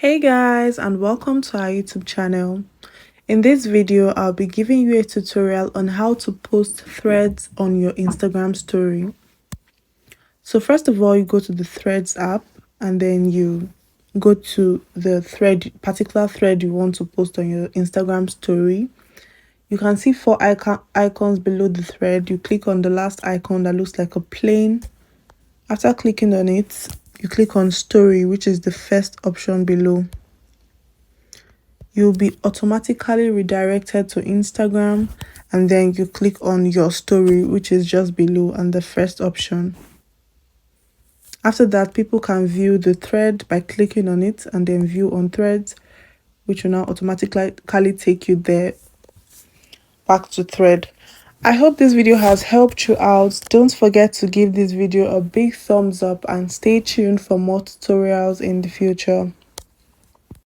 Hey guys, and welcome to our YouTube channel. In this video, I'll be giving you a tutorial on how to post threads on your Instagram story. So first of all, you go to the Threads app and then you go to the particular thread you want to post on your Instagram story. You can see four icons below the thread. You click on the last icon that looks like a plane. After clicking on it, you click on story, which is the first option below. You'll be automatically redirected to Instagram, and then you click on your story, which is just below and the first option. After that, people can view the thread by clicking on it and then view on threads, which will now automatically take you there back to thread. I hope this video has helped you out. Don't forget to give this video a big thumbs up and stay tuned for more tutorials in the future.